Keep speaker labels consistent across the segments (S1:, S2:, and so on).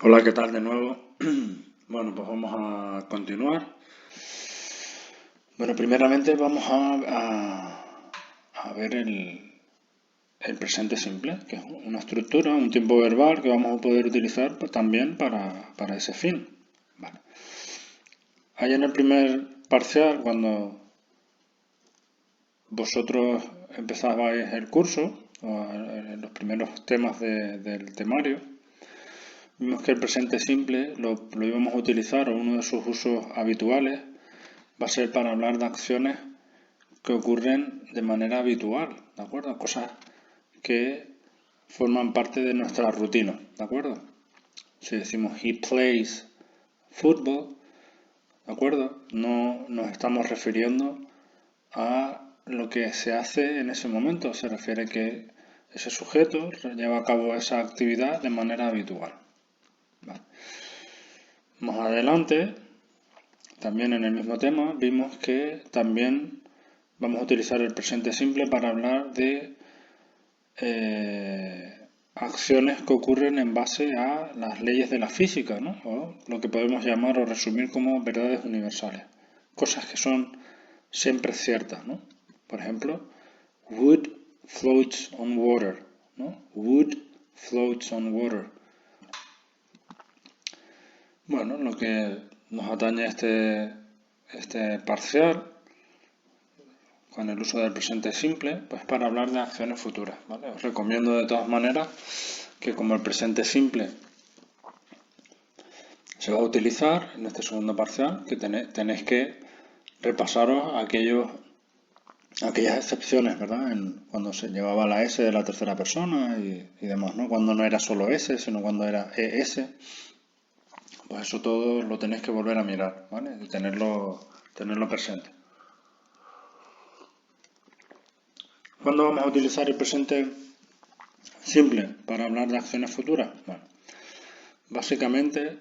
S1: Hola, ¿qué tal de nuevo? Bueno, pues vamos a continuar. Bueno, primeramente vamos a ver el presente simple, que es una estructura, un tiempo verbal que vamos a poder utilizar pues, también para ese fin. Vale. Ahí en el primer parcial, cuando vosotros empezabais el curso, o en los primeros temas del temario, vimos que el presente simple lo íbamos a utilizar, o uno de sus usos habituales va a ser para hablar de acciones que ocurren de manera habitual, ¿de acuerdo? Cosas que forman parte de nuestra rutina, ¿de acuerdo? Si decimos he plays football, ¿de acuerdo? No nos estamos refiriendo a lo que se hace en ese momento, se refiere que ese sujeto lleva a cabo esa actividad de manera habitual. ¿Vale? Más adelante, también en el mismo tema, vimos que también vamos a utilizar el presente simple para hablar de acciones que ocurren en base a las leyes de la física, ¿no? O lo que podemos llamar o resumir como verdades universales. Cosas que son siempre ciertas, ¿no? Por ejemplo, wood floats on water, ¿no? Wood floats on water. Bueno, lo que nos atañe este parcial con el uso del presente simple, pues para hablar de acciones futuras, ¿vale? Os recomiendo de todas maneras que como el presente simple se va a utilizar en este segundo parcial, que tenéis que repasaros aquellas excepciones, ¿verdad? Cuando se llevaba la S de la tercera persona y demás, ¿no? Cuando no era solo S, sino cuando era ES, pues eso todo lo tenéis que volver a mirar, ¿vale? Y tenerlo presente. ¿Cuándo vamos a utilizar el presente simple para hablar de acciones futuras? Bueno, básicamente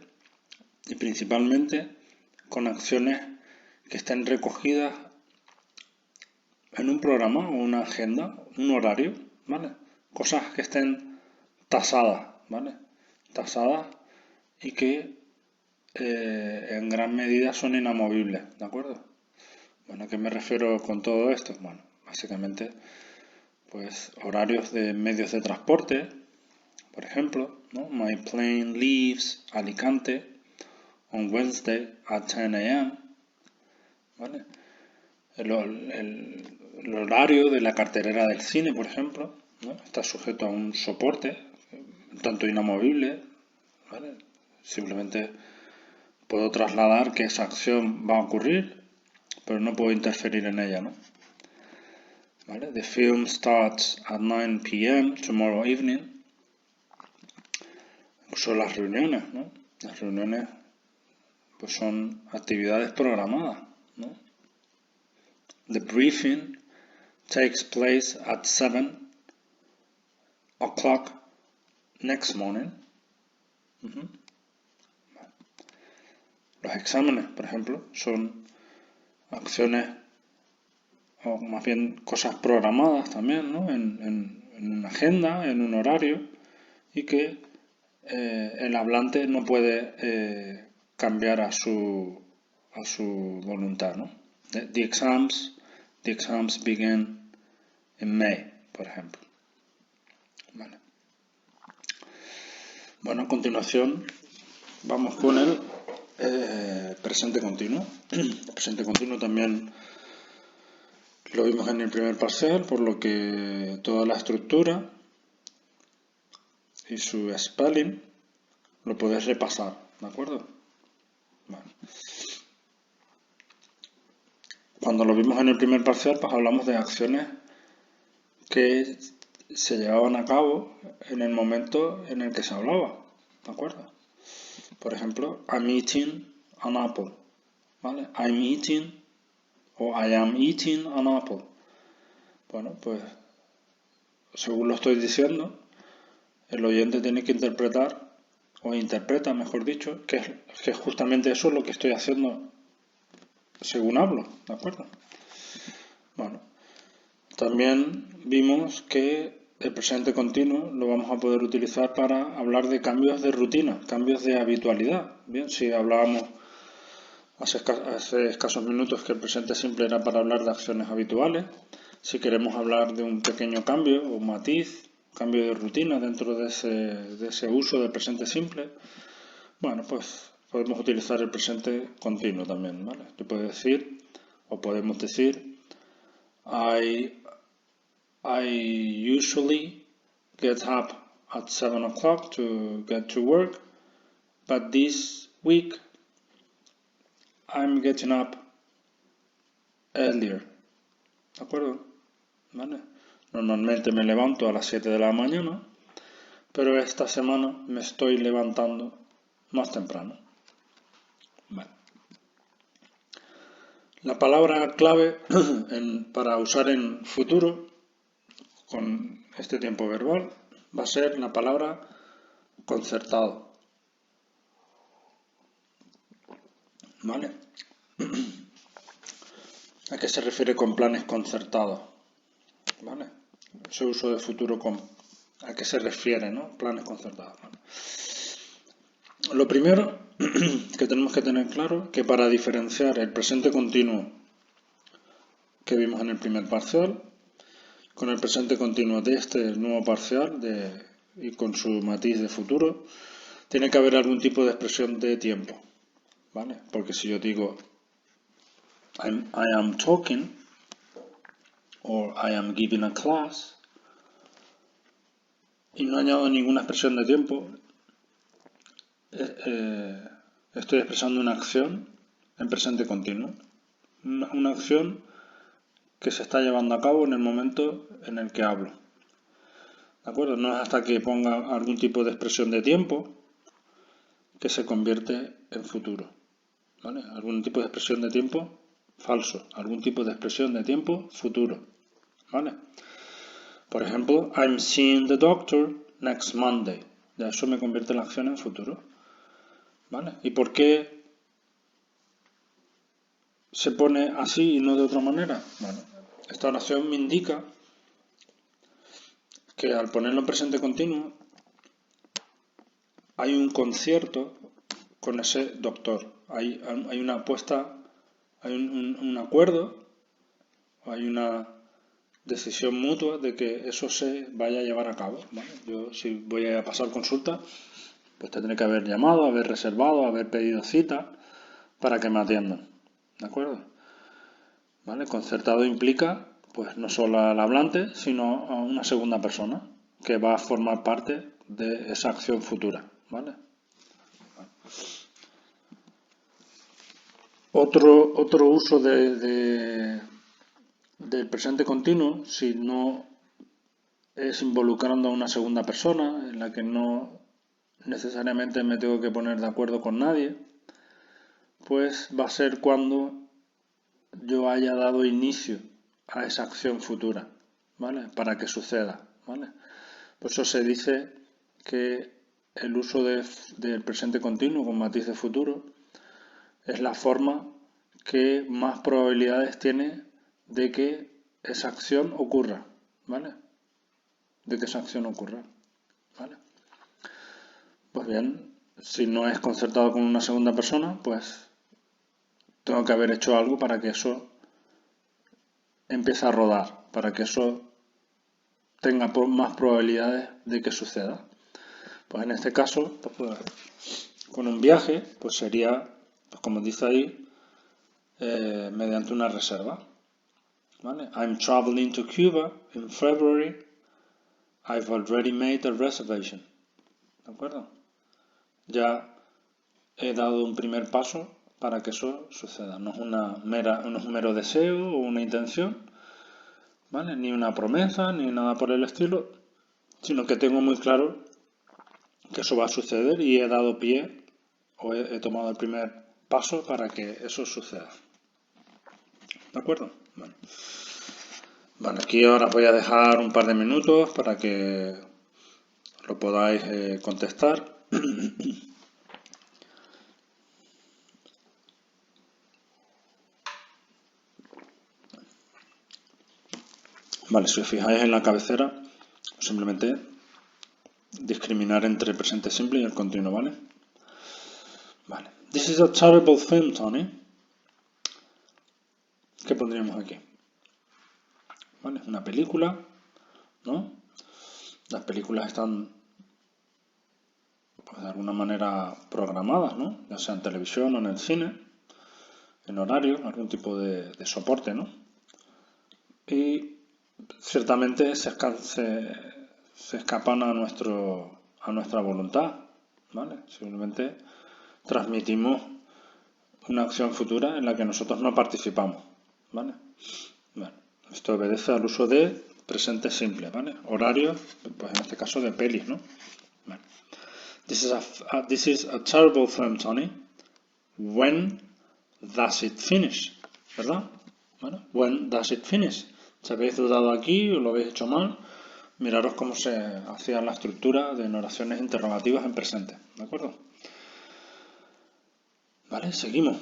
S1: y principalmente con acciones que estén recogidas en un programa o una agenda, un horario, ¿vale? Cosas que estén tasadas, ¿vale? Tasadas y que en gran medida son inamovibles, ¿de acuerdo? Bueno, ¿a qué me refiero con todo esto? Bueno, básicamente, pues horarios de medios de transporte, por ejemplo, ¿no? My plane leaves Alicante on Wednesday at 10 a.m. ¿Vale? El horario de la cartelera del cine, por ejemplo, ¿no? Está sujeto a un soporte, tanto inamovible, ¿vale? Simplemente puedo trasladar que esa acción va a ocurrir, pero no puedo interferir en ella, ¿no? ¿Vale? The film starts at 9 p.m. tomorrow evening. Son las reuniones, ¿no? Las reuniones pues son actividades programadas, ¿no? The briefing takes place at 7 o'clock next morning. Los exámenes, por ejemplo, son acciones o más bien cosas programadas también, ¿no? En una agenda, en un horario y que el hablante no puede cambiar a su voluntad, ¿no? The exams begin in May, por ejemplo. Vale. Bueno, a continuación vamos con el presente continuo. El presente continuo también lo vimos en el primer parcial, por lo que toda la estructura y su spelling lo podéis repasar, ¿de acuerdo? Vale. Cuando lo vimos en el primer parcial, pues hablamos de acciones que se llevaban a cabo en el momento en el que se hablaba, ¿de acuerdo? Por ejemplo, I'm eating an apple, ¿vale? I'm eating o I am eating an apple. Bueno, pues según lo estoy diciendo, el oyente tiene que interpretar, o interpreta, mejor dicho, que es justamente eso lo que estoy haciendo según hablo, ¿de acuerdo? Bueno, también vimos que el presente continuo lo vamos a poder utilizar para hablar de cambios de rutina, cambios de habitualidad. Bien, si hablábamos hace escasos minutos que el presente simple era para hablar de acciones habituales, si queremos hablar de un pequeño cambio o matiz, cambio de rutina dentro de ese uso del presente simple, bueno, pues podemos utilizar el presente continuo también, ¿vale? Yo puedo decir, o podemos decir, I usually get up at 7 o'clock to get to work, but this week I'm getting up earlier. ¿De acuerdo? ¿Vale? Normalmente me levanto a las 7 de la mañana, pero esta semana me estoy levantando más temprano. Vale. La palabra clave para usar en futuro con este tiempo verbal va a ser la palabra concertado. ¿Vale? ¿A qué se refiere con planes concertados? ¿Vale? Ese uso de futuro ¿a qué se refiere, no? Planes concertados. ¿Vale? Lo primero que tenemos que tener claro que para diferenciar el presente continuo que vimos en el primer parcial con el presente continuo de este nuevo parcial y con su matiz de futuro, tiene que haber algún tipo de expresión de tiempo, ¿vale? Porque si yo digo I am talking o I am giving a class y no añado ninguna expresión de tiempo, estoy expresando una acción en presente continuo, una acción que se está llevando a cabo en el momento en el que hablo. ¿De acuerdo? No es hasta que ponga algún tipo de expresión de tiempo que se convierte en futuro. ¿Vale? Algún tipo de expresión de tiempo falso, algún tipo de expresión de tiempo futuro. ¿Vale? Por ejemplo, I'm seeing the doctor next Monday. Ya eso me convierte la acción en futuro. ¿Vale? ¿Y por qué se pone así y no de otra manera? Bueno, esta oración me indica que al ponerlo en presente continuo hay un concierto con ese doctor. Hay una apuesta, hay un acuerdo, hay una decisión mutua de que eso se vaya a llevar a cabo. ¿Vale? Yo si voy a pasar consulta, pues tendré que haber llamado, haber reservado, haber pedido cita para que me atiendan. ¿De acuerdo? ¿Vale? Concertado implica pues no solo al hablante, sino a una segunda persona que va a formar parte de esa acción futura. ¿Vale? Otro uso del presente continuo, si no es involucrando a una segunda persona, en la que no necesariamente me tengo que poner de acuerdo con nadie, pues va a ser cuando yo haya dado inicio a esa acción futura, ¿vale? Para que suceda, ¿vale? Por eso se dice que el uso del presente continuo con matiz de futuro es la forma que más probabilidades tiene de que esa acción ocurra, ¿vale? De que esa acción ocurra, ¿vale? Pues bien, si no es concertado con una segunda persona, pues tengo que haber hecho algo para que eso empiece a rodar, para que eso tenga más probabilidades de que suceda. Pues en este caso, pues, con un viaje, pues sería, pues como dice ahí, mediante una reserva. ¿Vale? I'm traveling to Cuba in February. I've already made a reservation. ¿De acuerdo? Ya he dado un primer paso para que eso suceda. No es no es un mero deseo o una intención, ¿vale? Ni una promesa, ni nada por el estilo, sino que tengo muy claro que eso va a suceder y he dado pie o he tomado el primer paso para que eso suceda. ¿De acuerdo? Bueno. Vale, aquí ahora voy a dejar un par de minutos para que lo podáis contestar. Vale, si os fijáis en la cabecera, Simplemente discriminar entre el presente simple y el continuo, ¿vale? Vale. This is a terrible film, Tony. ¿Qué pondríamos aquí? ¿Vale? Una película, ¿no? Las películas están, pues, de alguna manera programadas, ¿no? Ya sea en televisión o en el cine, en horario, algún tipo de soporte, ¿no? Y ciertamente se escapan a nuestra voluntad, ¿vale? Simplemente transmitimos una acción futura en la que nosotros no participamos, ¿vale? Bueno, esto obedece al uso de presente simple, ¿vale? Horario, pues en este caso de pelis, ¿no? Vale. This is a terrible film, Tony. When does it finish? ¿Verdad? Bueno, when does it finish? Si habéis dudado aquí o lo habéis hecho mal, miraros cómo se hacía la estructura de oraciones interrogativas en presente, ¿de acuerdo? Vale, seguimos.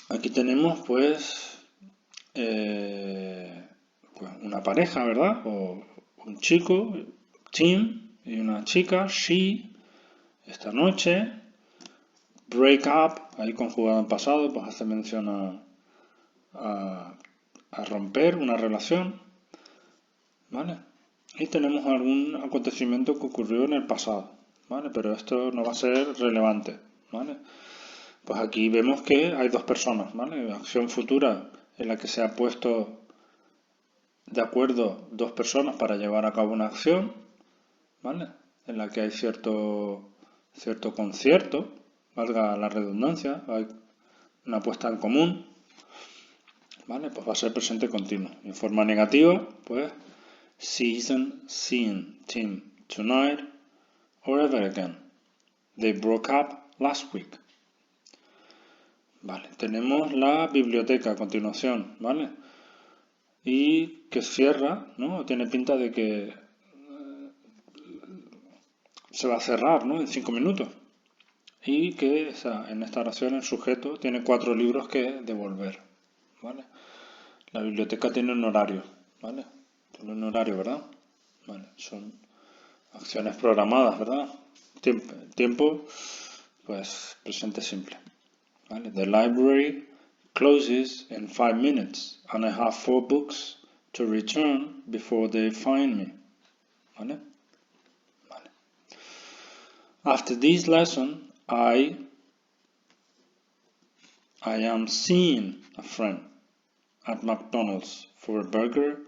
S1: Aquí tenemos pues una pareja, ¿verdad? O un chico, Tim, y una chica, she, esta noche. Break up, ahí conjugado en pasado, pues hace mención a romper una relación, ¿vale? Y tenemos algún acontecimiento que ocurrió en el pasado, ¿vale? Pero esto no va a ser relevante, ¿vale? Pues aquí vemos que hay dos personas, ¿vale? Acción futura en la que se ha puesto de acuerdo dos personas para llevar a cabo una acción, ¿vale? En la que hay cierto concierto, valga la redundancia, hay una puesta en común, ¿vale? Pues va a ser presente continuo. En forma negativa, pues season, seen, Tim, tonight, or ever again. They broke up last week. Vale, tenemos la biblioteca a continuación, ¿vale? Y que cierra, ¿no? Tiene pinta de que se va a cerrar, ¿no? En 5 minutos. Y que en esta oración el sujeto tiene 4 libros que devolver, ¿vale? La biblioteca tiene un horario, ¿vale? Tiene un horario, ¿verdad? Vale, son acciones programadas, ¿verdad? Tiempo, pues presente simple. ¿Vale? The library closes in 5 minutes and I have 4 books to return before they find me. ¿Vale? Vale. After this lesson, I am seeing a friend at McDonald's for a burger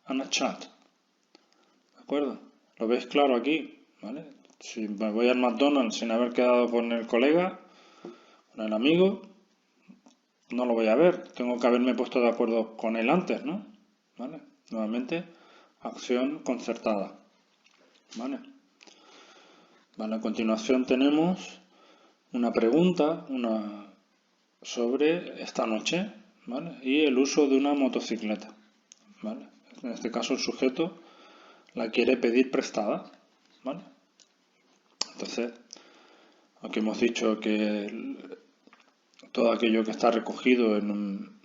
S1: and a chat. ¿De acuerdo? ¿Lo veis claro aquí? ¿Vale? Si me voy al McDonald's sin haber quedado con el colega, con el amigo, no lo voy a ver. Tengo que haberme puesto de acuerdo con él antes, ¿no? ¿Vale? Nuevamente, acción concertada. ¿Vale? Vale, a continuación tenemos una pregunta sobre esta noche, ¿vale? Y el uso de una motocicleta, ¿vale? En este caso el sujeto la quiere pedir prestada, ¿vale? Entonces, aquí hemos dicho que todo aquello que está recogido en un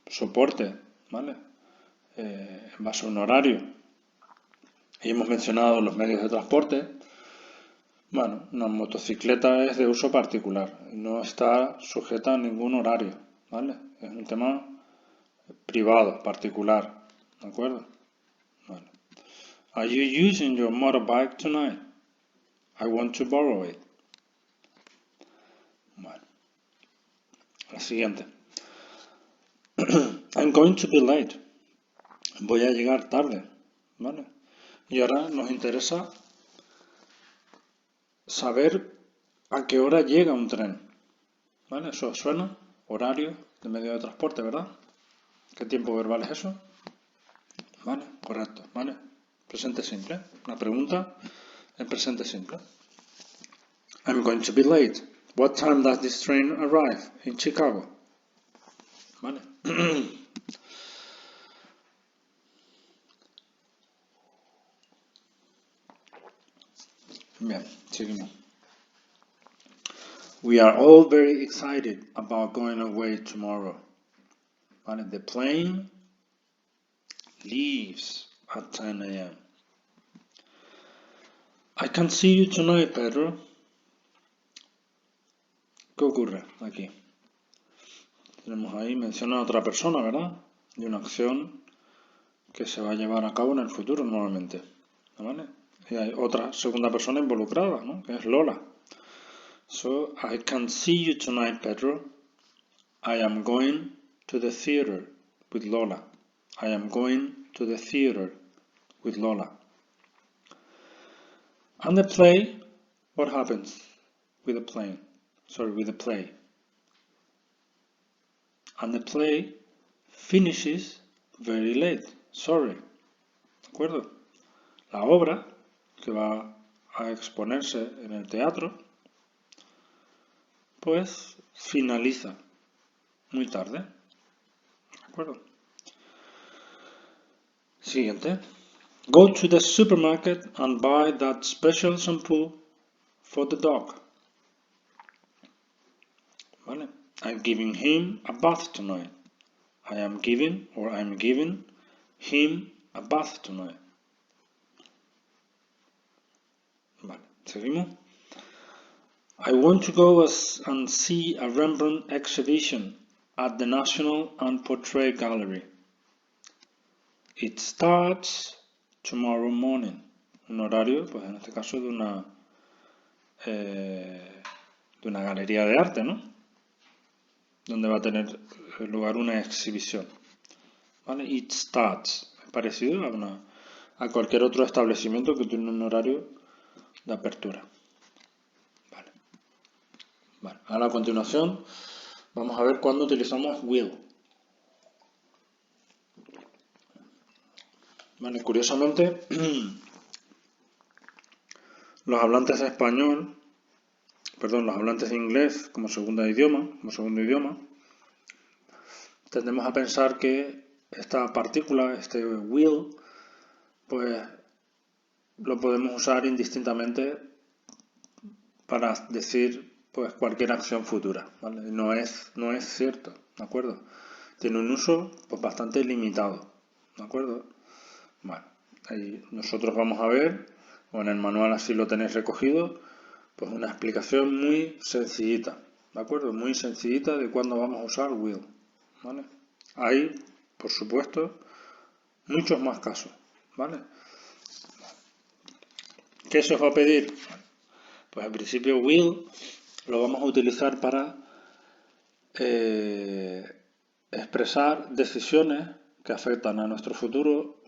S1: soporte, ¿vale? En base a un horario. Y hemos mencionado los medios de transporte. Bueno, una motocicleta es de uso particular, no está sujeta a ningún horario, ¿vale? Es un tema privado, particular, ¿de acuerdo? Vale. Are you using your motorbike tonight? I want to borrow it. Bueno. La siguiente. I'm going to be late. Voy a llegar tarde, ¿vale? Y ahora nos interesa saber a qué hora llega un tren, ¿vale? Eso suena, horario de medio de transporte, ¿verdad? ¿Qué tiempo verbal es eso? ¿Vale? Correcto, ¿vale? Presente simple. Una pregunta en presente simple. I'm going to be late. What time does this train arrive in Chicago? ¿Vale? Bien, seguimos. We are all very excited about going away tomorrow. ¿Vale? The plane leaves at 10 a.m. I can see you tonight, Pedro. ¿Qué ocurre aquí? Tenemos ahí, menciona a otra persona, ¿verdad? Y una acción que se va a llevar a cabo en el futuro normalmente. ¿Vale? Y hay otra segunda persona involucrada, ¿no? Que es Lola. So, I can see you tonight, Pedro. I am going to the theater with Lola. I am going to the theater with Lola. And the play, what happens with the play? With the play. And the play finishes very late. ¿De acuerdo? La obra que va a exponerse en el teatro, pues finaliza muy tarde. ¿De acuerdo? Siguiente. Go to the supermarket and buy that special shampoo for the dog. ¿Vale? I'm giving him a bath tonight. I'm giving him a bath tonight. Vale, seguimos. I want to go and see a Rembrandt exhibition at the National and Portrait Gallery. It starts tomorrow morning. Un horario, pues en este caso de una galería de arte, ¿no? Donde va a tener lugar una exhibición. ¿Vale? It starts. Es parecido a cualquier otro establecimiento que tiene un horario de apertura. Vale. Ahora a continuación vamos a ver cuándo utilizamos will. Vale, curiosamente, los hablantes de inglés como segundo idioma, tendemos a pensar que esta partícula, este will, pues lo podemos usar indistintamente para decir pues cualquier acción futura, ¿vale? No es cierto, ¿de acuerdo? Tiene un uso pues bastante limitado, ¿de acuerdo? Bueno, ahí nosotros vamos a ver, o en el manual así lo tenéis recogido, pues una explicación muy sencillita, ¿de acuerdo? Muy sencillita de cuándo vamos a usar will, ¿vale? Hay, por supuesto, muchos más casos, ¿vale? ¿Qué se os va a pedir? Pues en principio will lo vamos a utilizar para expresar decisiones que afectan a nuestro futuro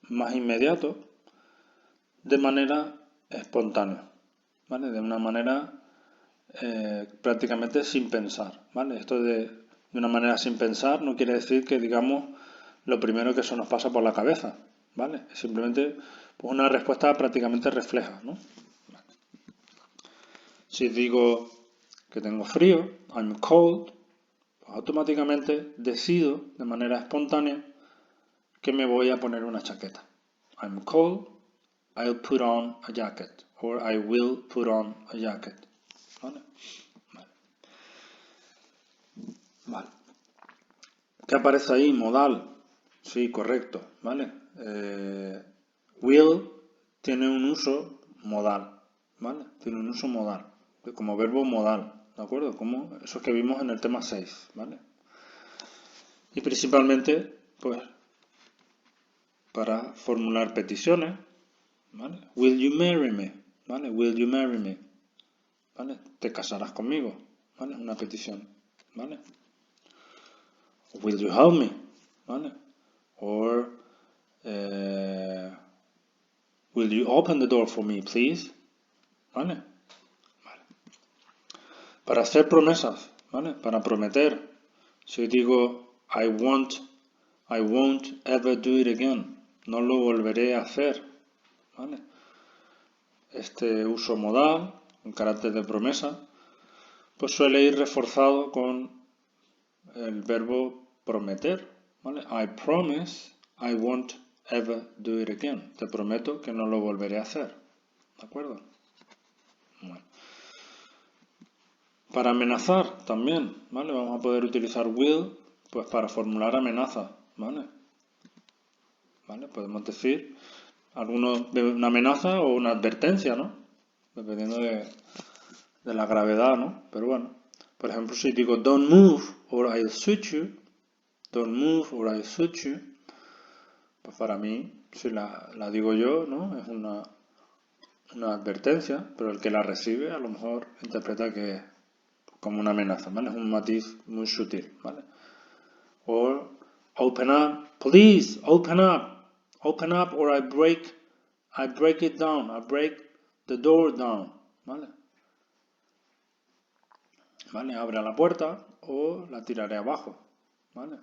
S1: más inmediato de manera espontánea, ¿vale? De una manera prácticamente sin pensar, ¿vale? Esto de una manera sin pensar no quiere decir que digamos lo primero que se nos pasa por la cabeza, ¿vale? Es simplemente pues, una respuesta prácticamente refleja, ¿no? Si digo que tengo frío, I'm cold, pues automáticamente decido de manera espontánea que me voy a poner una chaqueta. I'm cold, I'll put on a jacket, or I will put on a jacket. ¿Vale? Vale. ¿Qué aparece ahí? Modal. Sí, correcto. ¿Vale? Will tiene un uso modal. ¿Vale? Tiene un uso modal. Como verbo modal. ¿De acuerdo? Como eso que vimos en el tema 6. ¿Vale? Y principalmente, pues, para formular peticiones. ¿Vale? Will you marry me? ¿Vale? Will you marry me? ¿Vale? Te casarás conmigo. ¿Vale? Una petición. ¿Vale? Will you help me? ¿Vale? Or will you open the door for me, please? ¿Vale? Vale. Para hacer promesas, ¿vale? Para prometer. Si digo I won't ever do it again. No lo volveré a hacer. ¿Vale? Este uso modal, en carácter de promesa, pues suele ir reforzado con el verbo prometer, ¿vale? I promise I won't ever do it again. Te prometo que no lo volveré a hacer. ¿De acuerdo? Bueno. Para amenazar también, ¿vale? Vamos a poder utilizar will pues para formular amenazas, ¿vale? ¿Vale? Podemos decir algunos de una amenaza o una advertencia, ¿no? Dependiendo de la gravedad, ¿no? Pero bueno, por ejemplo, si digo don't move or I'll shoot you, don't move or I'll shoot you, pues para mí, si la digo yo, ¿no? Es una advertencia, pero el que la recibe a lo mejor interpreta que es como una amenaza, ¿vale? Es un matiz muy sutil, ¿vale? O open up, please, open up or I break it down, I break the door down, ¿vale? ¿Vale? Abre la puerta o la tiraré abajo, ¿vale?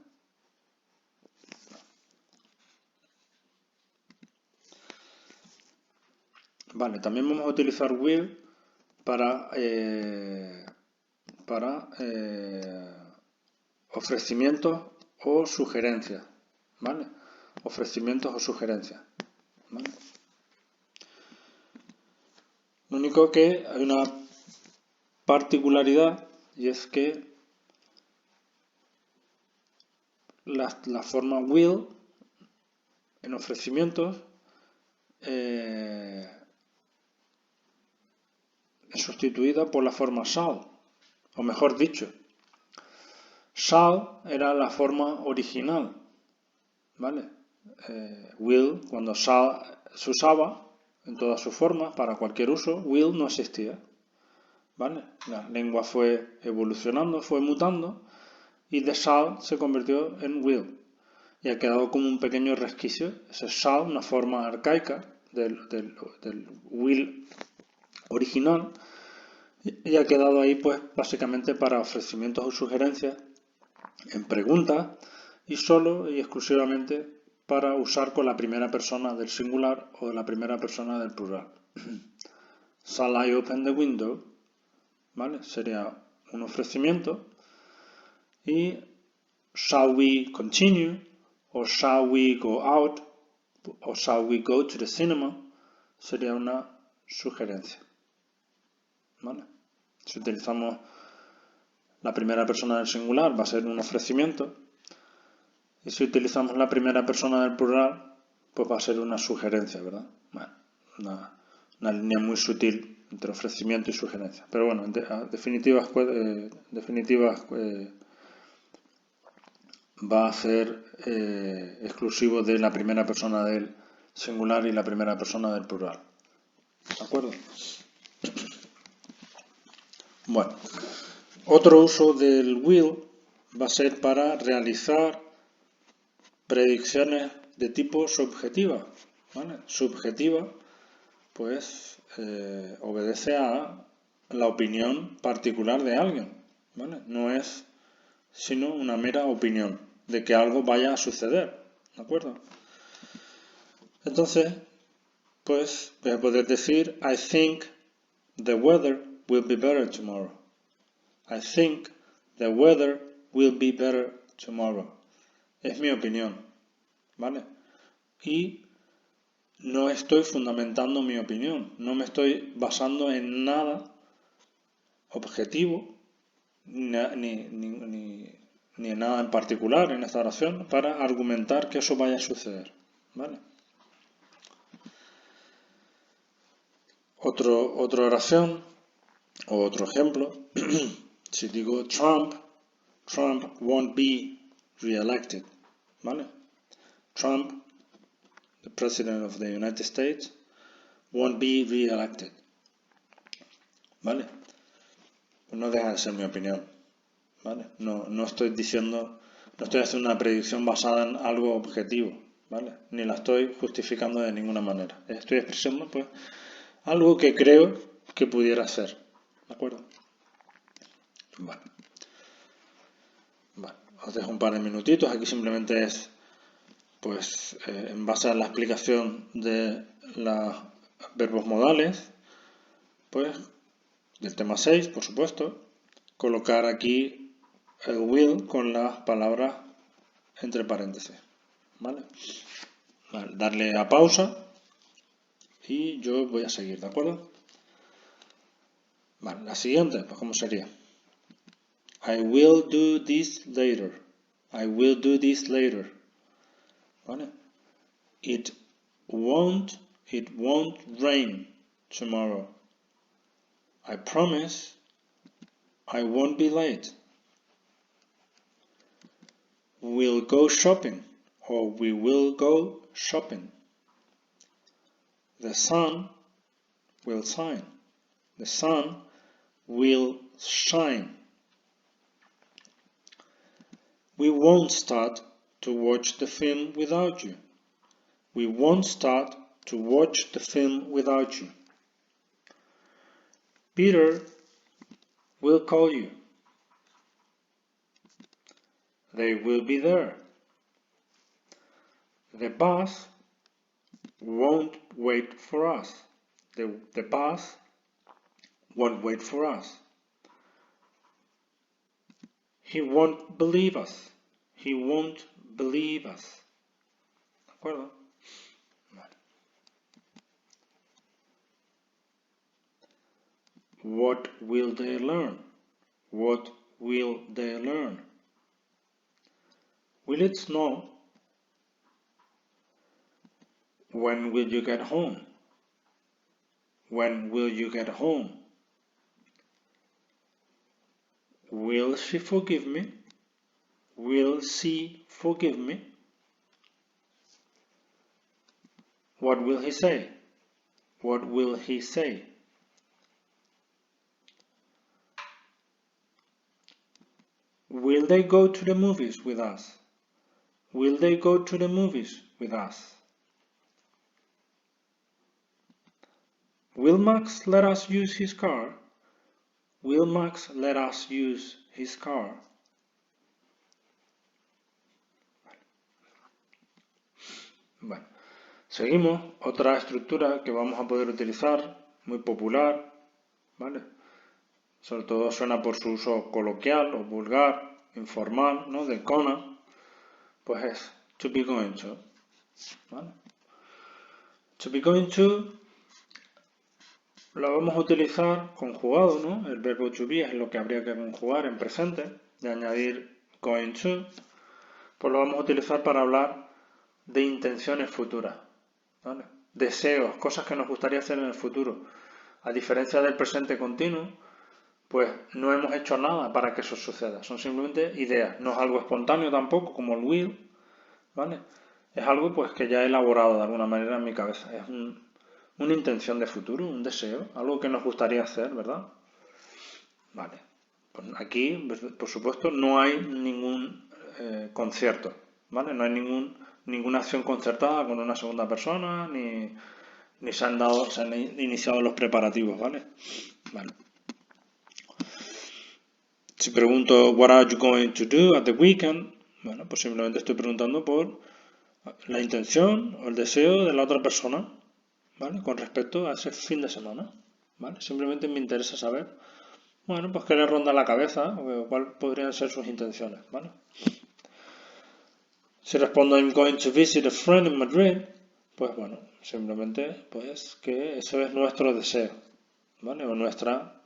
S1: Vale, también vamos a utilizar will para ofrecimientos o sugerencias, ¿vale? Ofrecimientos o sugerencias, ¿vale? Lo único que hay una particularidad y es que la forma will en ofrecimientos es sustituida por la forma shall, o mejor dicho, shall era la forma original, ¿vale? Will, cuando shall se usaba en todas sus formas para cualquier uso, will no existía, ¿vale? La lengua fue evolucionando, fue mutando y de shall se convirtió en will y ha quedado como un pequeño resquicio. Ese shall, una forma arcaica del will original, y ha quedado ahí pues básicamente para ofrecimientos o sugerencias en preguntas y solo y exclusivamente para usar con la primera persona del singular o de la primera persona del plural. Shall I open the window? ¿Vale? Sería un ofrecimiento. Y shall we continue? O shall we go out? O shall we go to the cinema? Sería una sugerencia. ¿Vale? Si utilizamos la primera persona del singular va a ser un ofrecimiento. Y si utilizamos la primera persona del plural, pues va a ser una sugerencia, ¿verdad? Bueno, una línea muy sutil entre ofrecimiento y sugerencia. Pero bueno, en definitivas va a ser exclusivo de la primera persona del singular y la primera persona del plural. ¿De acuerdo? Bueno, otro uso del will va a ser para realizar predicciones de tipo subjetiva, ¿vale? Subjetiva, pues obedece a la opinión particular de alguien, ¿vale? No es sino una mera opinión de que algo vaya a suceder, ¿de acuerdo? Entonces, pues voy a poder decir I think the weather will be better tomorrow. I think the weather will be better tomorrow. Es mi opinión, ¿vale? Y no estoy fundamentando mi opinión, no me estoy basando en nada objetivo, ni en nada en particular en esta oración para argumentar que eso vaya a suceder, ¿vale? Otra oración o otro ejemplo, si digo Trump won't be re-elected, ¿vale? Trump, the President of the United States, won't be re-elected, ¿vale? Pues no deja de ser mi opinión, ¿vale? No estoy diciendo, no estoy haciendo una predicción basada en algo objetivo, ¿vale? Ni la estoy justificando de ninguna manera. Estoy expresando, pues, algo que creo que pudiera ser, ¿de acuerdo? Bueno, os dejo un par de minutitos. Aquí simplemente es, pues, en base a la explicación de los verbos modales, pues, del tema 6, por supuesto, colocar aquí el will con las palabras entre paréntesis, ¿vale? Darle a pausa y yo voy a seguir, ¿de acuerdo? Vale, la siguiente, pues, ¿cómo sería? I will do this later. I will do this later. ¿Vale? It won't It won't rain tomorrow. I promise I won't be late. We'll go shopping, or we will go shopping. The sun will shine. The sun will shine. We won't start to watch the film without you. We won't start to watch the film without you. Peter will call you. They will be there. The bus won't wait for us. The bus won't wait for us. He won't believe us. He won't believe us. ¿De acuerdo? Vale. What will they learn? What will they learn? Will it snow? When will you get home? When will you get home? Will she forgive me? Will she forgive me? What will he say? What will he say? Will they go to the movies with us? Will they go to the movies with us? Will Max let us use his car? Will Max let us use his car? Bueno, seguimos. Otra estructura que vamos a poder utilizar, muy popular, ¿vale? Sobre todo suena por su uso coloquial o vulgar, informal, ¿no? De Conan, pues es to be going to, ¿vale? To be going to lo vamos a utilizar conjugado, ¿no? El verbo to be es lo que habría que conjugar en presente, de añadir going to, pues lo vamos a utilizar para hablar de intenciones futuras, ¿vale? Deseos, cosas que nos gustaría hacer en el futuro. A diferencia del presente continuo, pues no hemos hecho nada para que eso suceda, son simplemente ideas, no es algo espontáneo tampoco, como el will, ¿vale? Es algo pues que ya he elaborado de alguna manera en mi cabeza, es una intención de futuro, un deseo, algo que nos gustaría hacer, ¿verdad? Vale, pues aquí, por supuesto, no hay ningún concierto, ¿vale? No hay ninguna acción concertada con una segunda persona, ni se han iniciado los preparativos, ¿vale? Vale. Si pregunto, what are you going to do at the weekend? Bueno, pues simplemente estoy preguntando por la intención o el deseo de la otra persona, ¿vale? Con respecto a ese fin de semana, ¿vale? Simplemente me interesa saber, bueno, pues qué le ronda la cabeza o cuáles podrían ser sus intenciones, ¿vale? Si respondo I'm going to visit a friend in Madrid, pues bueno, simplemente pues que ese es nuestro deseo, ¿vale? O nuestra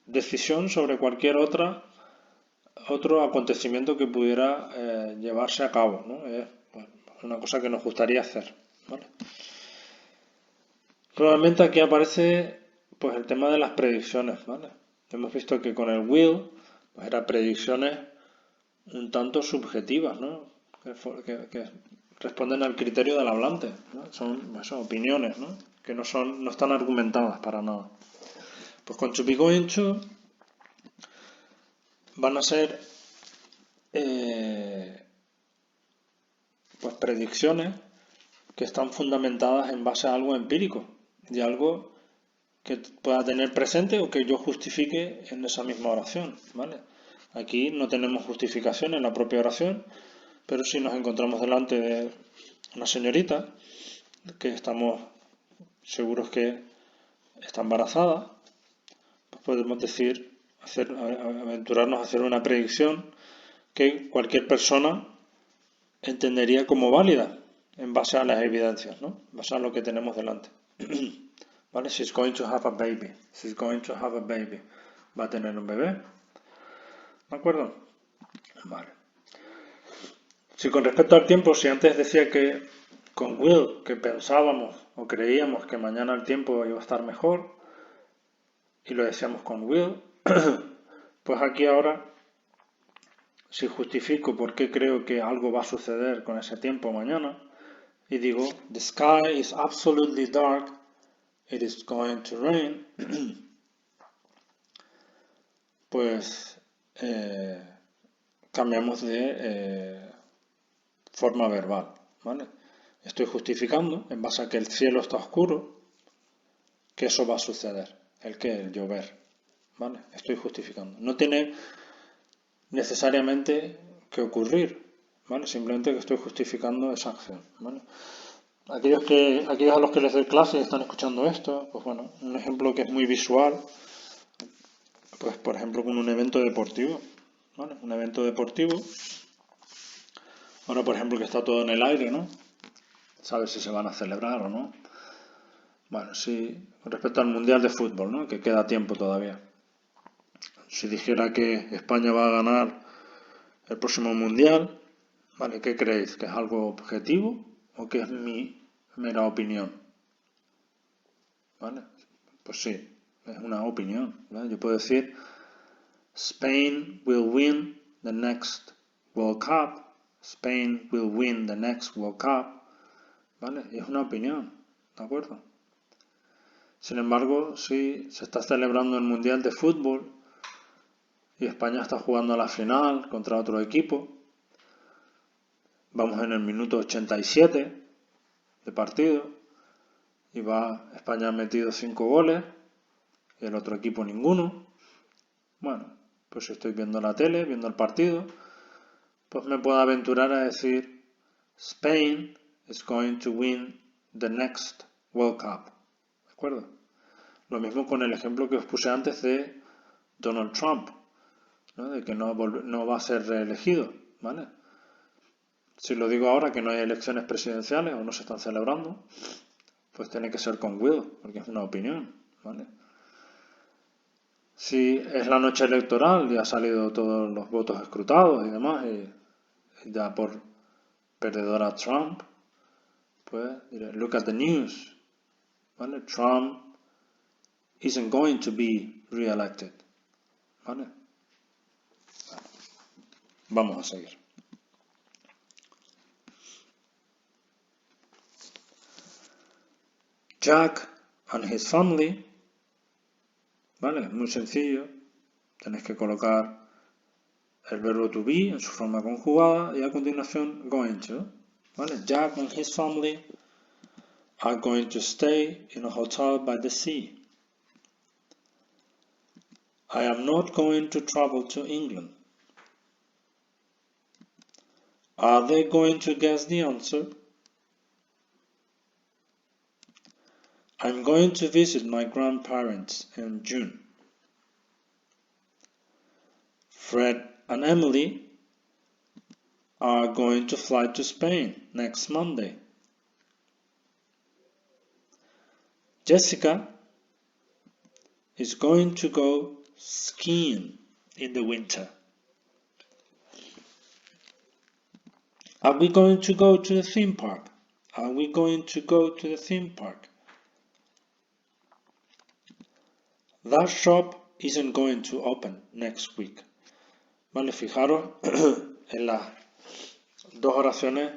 S1: decisión sobre cualquier otro acontecimiento que pudiera llevarse a cabo, ¿no? Es una cosa que nos gustaría hacer, ¿vale? Probablemente aquí aparece pues el tema de las predicciones, ¿vale? Hemos visto que con el will pues eran predicciones un tanto subjetivas, ¿no? Que responden al criterio del hablante, ¿no? Son opiniones, ¿no? Que no están argumentadas para nada. Pues con to be going to van a ser pues predicciones que están fundamentadas en base a algo empírico, de algo que pueda tener presente o que yo justifique en esa misma oración, ¿vale? Aquí no tenemos justificación en la propia oración, pero si nos encontramos delante de una señorita que estamos seguros que está embarazada, pues podemos aventurarnos a hacer una predicción que cualquier persona entendería como válida en base a las evidencias, ¿no? En base a lo que tenemos delante. ¿Vale? She's going to have a baby. She's going to have a baby. Va a tener un bebé. ¿De acuerdo? Vale. Si con respecto al tiempo, si antes decía que con will, que pensábamos o creíamos que mañana el tiempo iba a estar mejor, y lo decíamos con will, pues aquí ahora, si justifico por qué creo que algo va a suceder con ese tiempo mañana, y digo, the sky is absolutely dark, it is going to rain, pues cambiamos de forma verbal, ¿vale? Estoy justificando, en base a que el cielo está oscuro, que eso va a suceder, el llover, ¿vale? Estoy justificando. No tiene necesariamente que ocurrir, ¿vale? Simplemente que estoy justificando esa acción, ¿vale? Aquellos a los que les doy clase y están escuchando esto, pues bueno, un ejemplo que es muy visual, pues por ejemplo con un evento deportivo, ¿vale? Un evento deportivo, ahora por ejemplo que está todo en el aire, ¿no? ¿Sabes si se van a celebrar o no? Bueno, sí, con respecto al Mundial de Fútbol, ¿no? Que queda tiempo todavía. Si dijera que España va a ganar el próximo Mundial, ¿vale? ¿Qué creéis? ¿Que es algo objetivo o que es mi mera opinión? ¿Vale? Pues sí, es una opinión, ¿vale? Yo puedo decir Spain will win the next World Cup. Spain will win the next World Cup. ¿Vale? Y es una opinión, ¿de acuerdo? Sin embargo, si se está celebrando el Mundial de Fútbol y España está jugando a la final contra otro equipo, vamos en el minuto 87 de partido y España ha metido 5 goles y el otro equipo ninguno. Bueno, pues si estoy viendo la tele, viendo el partido, pues me puedo aventurar a decir Spain is going to win the next World Cup. ¿De acuerdo? Lo mismo con el ejemplo que os puse antes de Donald Trump, ¿no? De que no va a ser reelegido, ¿vale? Si lo digo ahora que no hay elecciones presidenciales o no se están celebrando, pues tiene que ser con will, porque es una opinión, ¿vale? Si es la noche electoral y ha salido todos los votos escrutados y demás, y ya por perdedor a Trump, pues diré, look at the news, ¿vale? Trump isn't going to be re-elected, ¿vale? Vamos a seguir. Jack and his family, ¿vale? Muy sencillo. Tenéis que colocar el verbo to be en su forma conjugada y a continuación going to, ¿vale? Jack and his family are going to stay in a hotel by the sea. I am not going to travel to England. Are they going to guess the answer? I'm going to visit my grandparents in June. Fred and Emily are going to fly to Spain next Monday. Jessica is going to go skiing in the winter. Are we going to go to the theme park? Are we going to go to the theme park? That shop isn't going to open next week. Vale, fijaros en las dos oraciones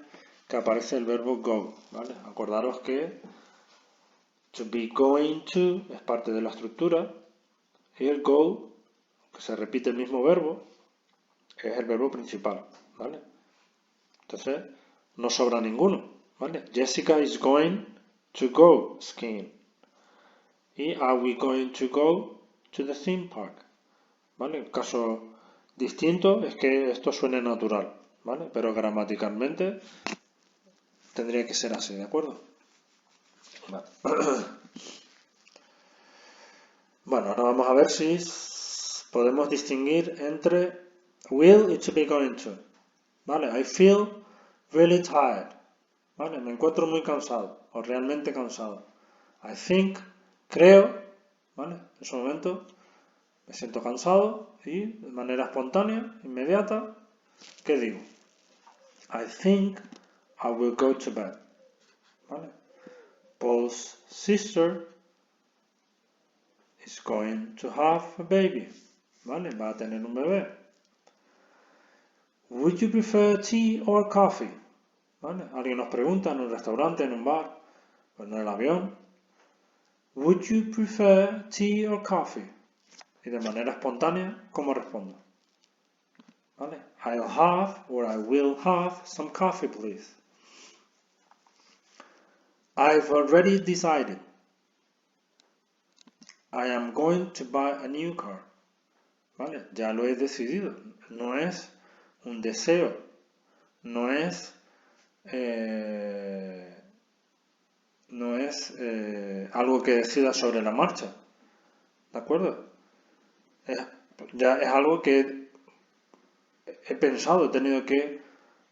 S1: que aparece el verbo go, ¿vale? Acordaros que to be going to es parte de la estructura y el go, que se repite el mismo verbo, es el verbo principal, ¿vale? Entonces, no sobra ninguno, ¿vale? Jessica is going to go skiing. Y are we going to go to the theme park? ¿Vale? El caso distinto es que esto suene natural, ¿vale? Pero gramaticalmente tendría que ser así, ¿de acuerdo? Vale. Bueno, ahora vamos a ver si podemos distinguir entre will y to be going to. ¿Vale? I feel really tired. ¿Vale? Me encuentro muy cansado o realmente cansado. I think, creo, ¿vale? En ese momento me siento cansado y de manera espontánea, inmediata, ¿qué digo? I think I will go to bed. ¿vale? Paul's sister is going to have a baby, ¿vale? Va a tener un bebé. Would you prefer tea or coffee? ¿Vale? Alguien nos pregunta en un restaurante, en un bar, o en el avión. Would you prefer tea or coffee? Y de manera espontánea, ¿cómo respondo? ¿Vale? I'll have or I will have some coffee, please. I've already decided. I am going to buy a new car. ¿Vale? Ya lo he decidido. No es un deseo. No es algo que decida sobre la marcha. ¿De acuerdo? Ya es algo que he pensado, he tenido que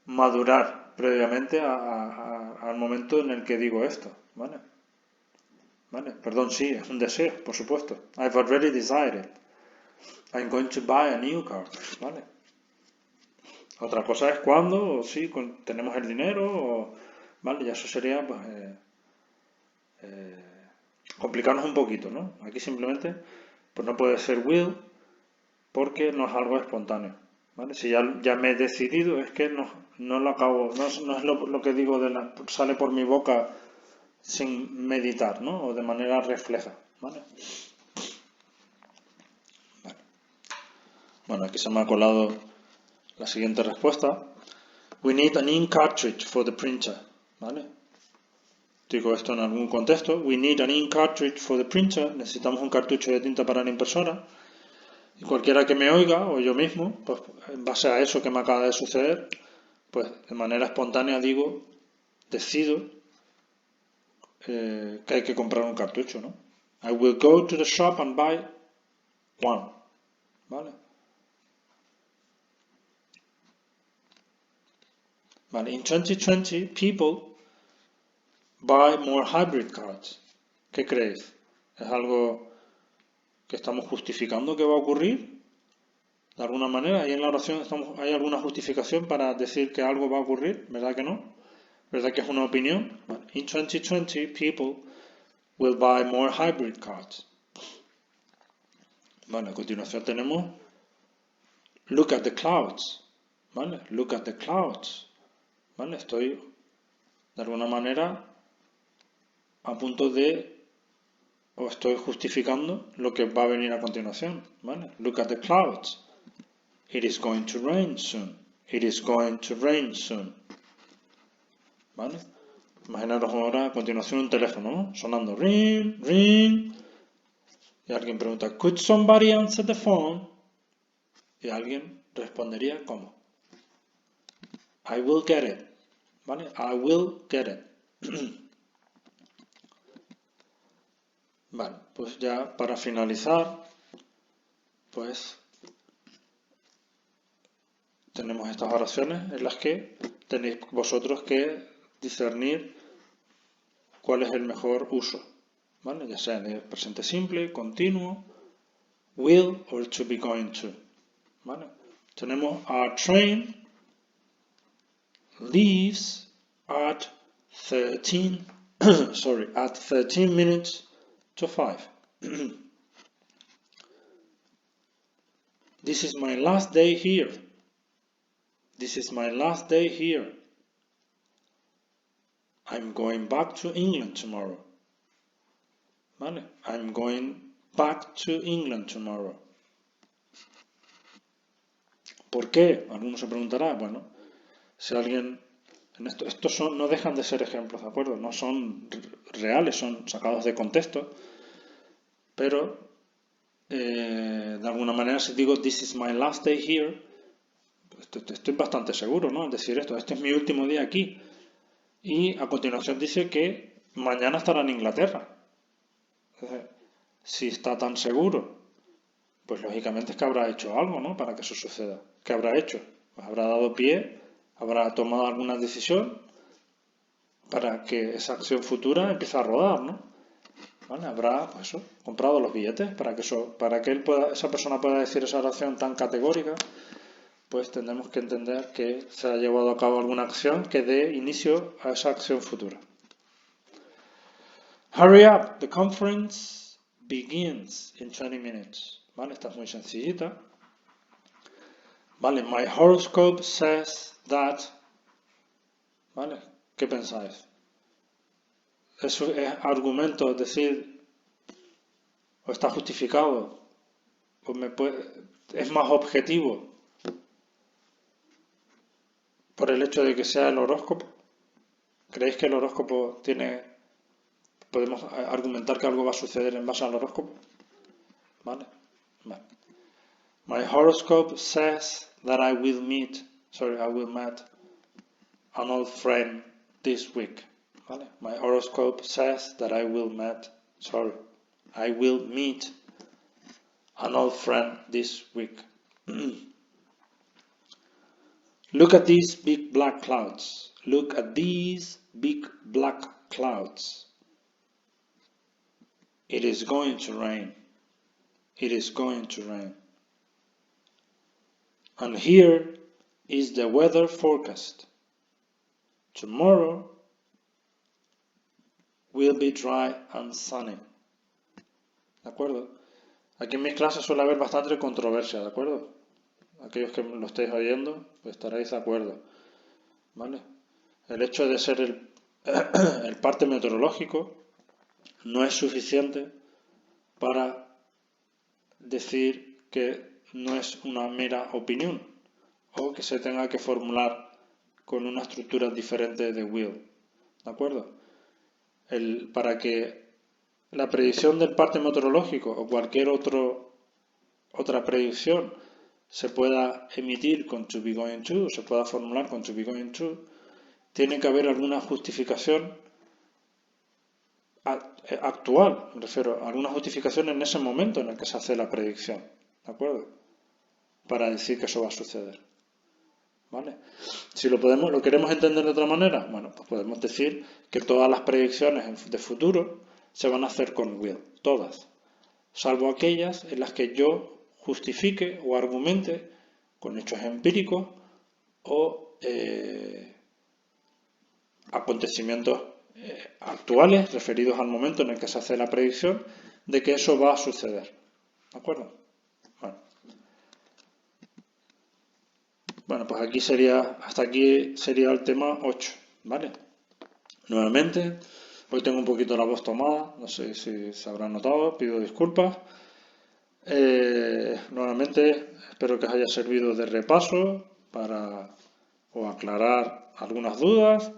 S1: madurar previamente al momento en el que digo esto. ¿Vale? ¿Vale? Perdón, sí, es un deseo, por supuesto. I've already decided. I'm going to buy a new car. ¿Vale? Otra cosa es cuando, o si tenemos el dinero, o, ¿vale? Ya eso sería, pues, complicarnos un poquito, ¿no? Aquí simplemente, pues no puede ser will, porque no es algo espontáneo, ¿vale? Si ya me he decidido, es que no lo acabo, no es lo que digo, sale por mi boca sin meditar, ¿no? O de manera refleja, ¿vale? Vale. Bueno, aquí se me ha colado la siguiente respuesta. We need an ink cartridge for the printer, ¿vale? Digo esto en algún contexto. We need an ink cartridge for the printer. Necesitamos un cartucho de tinta para la impresora. Y cualquiera que me oiga, o yo mismo, pues en base a eso que me acaba de suceder, pues de manera espontánea decido que hay que comprar un cartucho, ¿no? I will go to the shop and buy one, ¿vale? Vale, in 2020, people buy more hybrid cars. ¿Qué creéis? ¿Es algo que estamos justificando que va a ocurrir? De alguna manera, ahí en la oración hay alguna justificación para decir que algo va a ocurrir, ¿verdad que no? ¿Verdad que es una opinión? In 2020, people will buy more hybrid cars. Vale, a continuación tenemos look at the clouds. ¿Vale? Look at the clouds. ¿Vale? Estoy de alguna manera a punto o estoy justificando lo que va a venir a continuación. ¿Vale? Look at the clouds. It is going to rain soon. It is going to rain soon. ¿Vale? Imaginaros ahora a continuación un teléfono, ¿no? Sonando ring, ring. Y alguien pregunta, could somebody answer the phone? Y alguien respondería, ¿cómo? I will get it. ¿Vale? I will get it. Vale, pues ya para finalizar, pues tenemos estas oraciones en las que tenéis vosotros que discernir cuál es el mejor uso, ¿vale? Ya sea de presente simple, continuo, will or to be going to, ¿vale? Tenemos our train leaves at 13 minutes to 5. This is my last day here. This is my last day here. I'm going back to England tomorrow. ¿Vale? I'm going back to England tomorrow. ¿Por qué? Alguno se preguntará. Bueno, si alguien... Estos no dejan de ser ejemplos, ¿de acuerdo? No son reales, son sacados de contexto. Pero, de alguna manera, si digo this is my last day here, estoy bastante seguro, ¿no? Es decir, este es mi último día aquí. Y a continuación dice que mañana estará en Inglaterra. Entonces, si está tan seguro, pues lógicamente es que habrá hecho algo, ¿no? Para que eso suceda. ¿Qué habrá hecho? Pues habrá dado pie, habrá tomado alguna decisión para que esa acción futura empiece a rodar, ¿no? ¿Vale? Habrá, pues eso, comprado los billetes para que esa persona pueda decir esa oración tan categórica. Pues tendremos que entender que se ha llevado a cabo alguna acción que dé inicio a esa acción futura. Hurry up, the conference begins in 20 minutes. ¿Vale? Esta es muy sencillita. Vale, my horoscope says that. ¿Vale? ¿Qué pensáis? ¿Eso es argumento, es decir, o está justificado? ¿O es más objetivo por el hecho de que sea el horóscopo? ¿Creéis que el horóscopo podemos argumentar que algo va a suceder en base al horóscopo? ¿Vale? Vale. My horoscope says that I will meet an old friend this week. ¿Vale? My horoscope says that I will meet an old friend this week. Look at these big black clouds. Look at these big black clouds. It is going to rain. It is going to rain. And here is the weather forecast. Tomorrow will be dry and sunny. ¿De acuerdo? Aquí en mis clases suele haber bastante controversia, ¿de acuerdo? Aquellos que lo estéis oyendo, pues estaréis de acuerdo. ¿Vale? El hecho de ser el parte meteorológico no es suficiente para decir que no es una mera opinión o que se tenga que formular con una estructura diferente de will. ¿De acuerdo? Para que la predicción del parte meteorológico o cualquier otra predicción se pueda emitir con to be going to, se pueda formular con to be going to, tiene que haber alguna justificación actual, me refiero a alguna justificación en ese momento en el que se hace la predicción, ¿de acuerdo? Para decir que eso va a suceder, ¿vale? Si lo queremos entender de otra manera, bueno, pues podemos decir que todas las predicciones de futuro se van a hacer con will, todas, salvo aquellas en las que yo justifique o argumente con hechos empíricos o acontecimientos actuales referidos al momento en el que se hace la predicción de que eso va a suceder. ¿De acuerdo? Bueno, pues hasta aquí sería el tema 8, ¿vale? Nuevamente, hoy tengo un poquito la voz tomada, no sé si se habrán notado, pido disculpas. Nuevamente, espero que os haya servido de repaso para o aclarar algunas dudas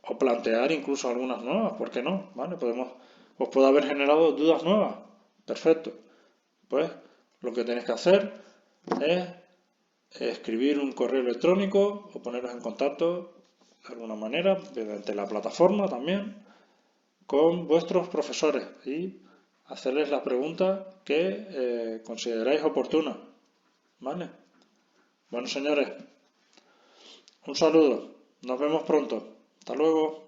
S1: o plantear incluso algunas nuevas, ¿por qué no? ¿Vale? Os puede haber generado dudas nuevas. Perfecto. Pues lo que tenéis que hacer es escribir un correo electrónico o poneros en contacto de alguna manera, mediante la plataforma también, con vuestros profesores y hacerles la pregunta que consideráis oportuna. ¿Vale? Bueno, señores, un saludo. Nos vemos pronto. Hasta luego.